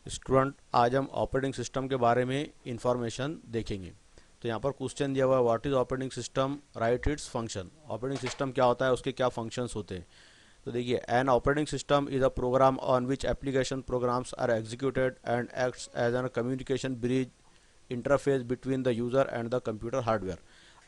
Student, आज हम operating system के बारे में इंफॉर्मेशन देखेंगे। तो यहाँ पर क्वेश्चन दिया हुआ है, what is operating system, right its function. Operating system क्या होता है, उसके क्या फंक्शंस होते हैं। तो देखिए, an operating system is a program on which application programs are executed and acts as an communication bridge interface between the user and the computer hardware.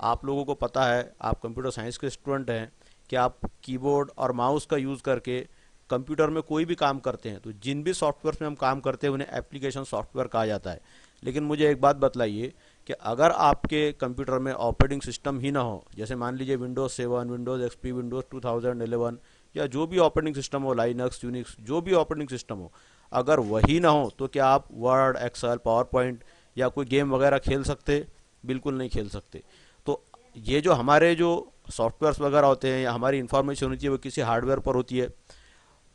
आप लोगों को पता है, आप कंप्यूटर साइंस के स्टूडेंट हैं, कि आप कीबोर्ड और माउस का यूज़ करके कंप्यूटर में कोई भी काम करते हैं। तो जिन भी सॉफ्टवेयर में हम काम करते हैं उन्हें एप्लीकेशन सॉफ्टवेयर कहा जाता है। लेकिन मुझे एक बात बतलाइए कि अगर आपके कंप्यूटर में ऑपरेटिंग सिस्टम ही ना हो, जैसे मान लीजिए विंडोज़ 7, विंडोज़ एक्सपी, विंडोज़ 2011 या जो भी ऑपरेटिंग सिस्टम हो, लाइनक्स, यूनिक्स, जो भी ऑपरेटिंग सिस्टम हो, अगर वही ना हो तो क्या आप वर्ड, एक्सेल, पावर पॉइंट या कोई गेम वगैरह खेल सकते? बिल्कुल नहीं खेल सकते। तो ये जो हमारे जो सॉफ्टवेयर्स वगैरह होते हैं या हमारी इंफॉर्मेशन होती है वो किसी हार्डवेयर पर होती है,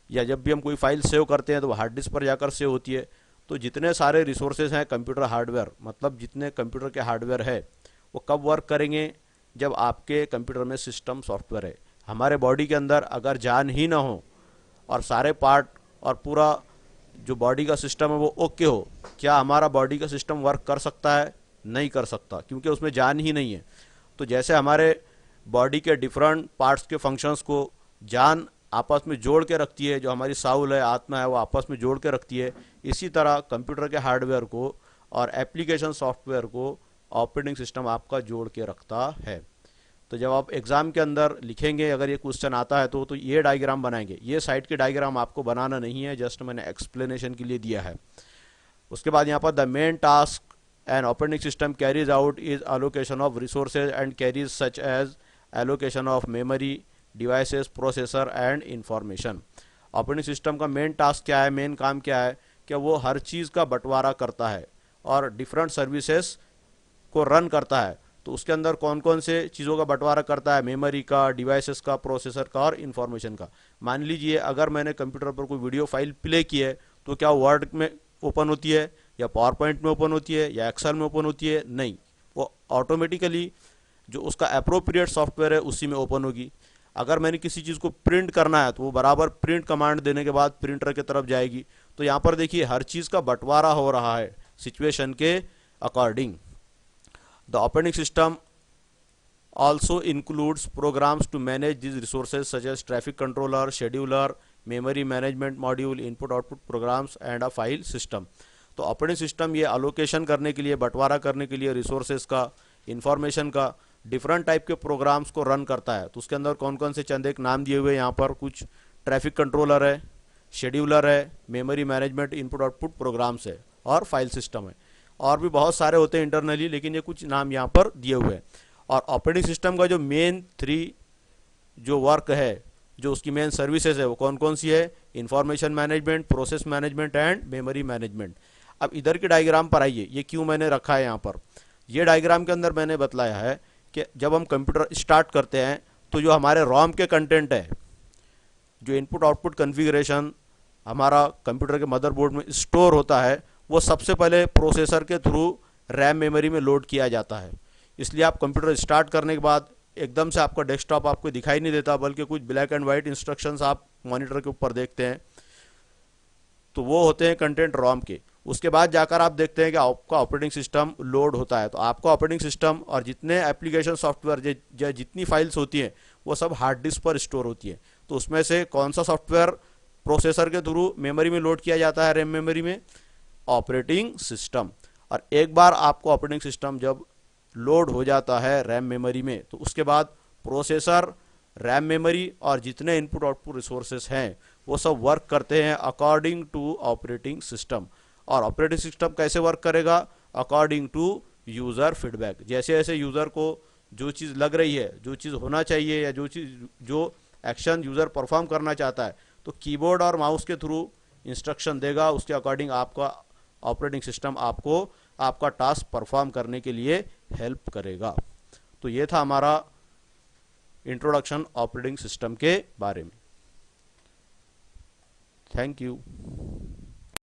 या जब भी हम कोई फाइल सेव करते हैं तो वो हार्ड डिस्क पर जाकर सेव होती है। तो जितने सारे रिसोर्सेज हैं कंप्यूटर हार्डवेयर, मतलब जितने कंप्यूटर के हार्डवेयर है, वो कब वर्क करेंगे? जब आपके कंप्यूटर में सिस्टम सॉफ्टवेयर है। हमारे बॉडी के अंदर अगर जान ही ना हो और सारे पार्ट और पूरा जो बॉडी का सिस्टम है वो ओके हो, क्या हमारा बॉडी का सिस्टम वर्क कर सकता है? नहीं कर सकता, क्योंकि उसमें जान ही नहीं है। तो जैसे हमारे बॉडी के डिफरेंट पार्ट्स के फंक्शंस को जान आपस में जोड़ के रखती है, जो हमारी साउल है, आत्मा है, वो आपस में जोड़ के रखती है, इसी तरह कंप्यूटर के हार्डवेयर को और एप्लीकेशन सॉफ्टवेयर को ऑपरेटिंग सिस्टम आपका जोड़ के रखता है। तो जब आप एग्जाम के अंदर लिखेंगे, अगर ये क्वेश्चन आता है तो ये डायग्राम बनाएंगे। ये साइड की डायग्राम आपको बनाना नहीं है, जस्ट मैंने एक्सप्लेनेशन के लिए दिया है। उसके बाद यहाँ पर the main task an operating system carries out is allocation of resources and carries such as allocation of memory, devices, processor and information. Operating system का मेन टास्क क्या है, मेन काम क्या है? कि वो हर चीज़ का बंटवारा करता है और डिफरेंट सर्विसेज को रन करता है। तो उसके अंदर कौन कौन से चीज़ों का बंटवारा करता है? मेमोरी का, डिवाइसेस का, प्रोसेसर का और इन्फॉर्मेशन का। मान लीजिए अगर मैंने कंप्यूटर पर कोई वीडियो फाइल प्ले की है, तो क्या वर्ड में ओपन होती है या पावर पॉइंट में ओपन होती है या एक्सेल में ओपन होती है? नहीं, वो ऑटोमेटिकली जो उसका अप्रोप्रिएट सॉफ्टवेयर है उसी में ओपन होगी। अगर मैंने किसी चीज़ को प्रिंट करना है तो वो बराबर प्रिंट कमांड देने के बाद प्रिंटर की तरफ जाएगी। तो यहाँ पर देखिए, हर चीज़ का बंटवारा हो रहा है सिचुएशन के according. The operating system also includes programs to manage these resources such as traffic controller, scheduler, memory management module, input output programs and a file system। तो ऑपरेटिंग सिस्टम ये अलोकेशन करने के लिए, बंटवारा करने के लिए रिसोर्सेज का, इंफॉर्मेशन का, डिफरेंट टाइप के प्रोग्राम्स को रन करता है। तो उसके अंदर कौन कौन से चंद एक नाम दिए हुए हैं यहाँ पर। कुछ ट्रैफिक कंट्रोलर है, शेड्यूलर है, memory management, input output programs है और फाइल सिस्टम है। और भी बहुत सारे होते हैं इंटरनली, लेकिन ये कुछ नाम यहाँ पर दिए हुए हैं। और ऑपरेटिंग सिस्टम का जो मेन 3 जो वर्क है, जो उसकी मेन सर्विसेज है, वो कौन कौन सी है? Information management, process management and memory management. अब इधर की डायग्राम पर आइए, ये क्यों मैंने रखा है यहाँ पर। ये डायग्राम के अंदर मैंने बतलाया है कि जब हम कंप्यूटर स्टार्ट करते हैं तो जो हमारे रोम के कंटेंट है, जो इनपुट आउटपुट कन्फिग्रेशन हमारा कंप्यूटर के मदरबोर्ड में स्टोर होता है, वो सबसे पहले प्रोसेसर के थ्रू रैम मेमोरी में लोड किया जाता है। इसलिए आप कंप्यूटर स्टार्ट करने के बाद एकदम से आपका डेस्कटॉप आपको दिखाई नहीं देता, बल्कि कुछ ब्लैक एंड वाइट इंस्ट्रक्शंस आप मॉनिटर के ऊपर देखते हैं। तो वो होते हैं कंटेंट रोम के। उसके बाद जाकर आप देखते हैं कि आपका ऑपरेटिंग सिस्टम लोड होता है। तो आपका ऑपरेटिंग सिस्टम और जितने एप्लीकेशन सॉफ्टवेयर, जितनी फाइल्स होती हैं, वो सब हार्ड डिस्क पर स्टोर होती हैं। तो उसमें से कौन सा सॉफ्टवेयर प्रोसेसर के थ्रू मेमोरी में लोड किया जाता है, रैम मेमोरी में? Operating system. और एक बार आपको ऑपरेटिंग सिस्टम जब लोड हो जाता है रैम मेमोरी में, तो उसके बाद प्रोसेसर, रैम मेमोरी और जितने इनपुट आउटपुट रिसोर्सेस हैं वो सब वर्क करते हैं अकॉर्डिंग टू ऑपरेटिंग सिस्टम। और ऑपरेटिंग सिस्टम कैसे वर्क करेगा? According to user feedback. जैसे जैसे यूज़र को जो चीज़ लग रही है, जो चीज़ होना चाहिए, या जो एक्शन यूज़र परफॉर्म करना चाहता है, तो कीबोर्ड और माउस के थ्रू इंस्ट्रक्शन देगा। उसके अकॉर्डिंग आपका ऑपरेटिंग सिस्टम आपको आपका टास्क परफॉर्म करने के लिए हेल्प करेगा। तो ये था हमारा इंट्रोडक्शन ऑपरेटिंग सिस्टम के बारे में। Thank you.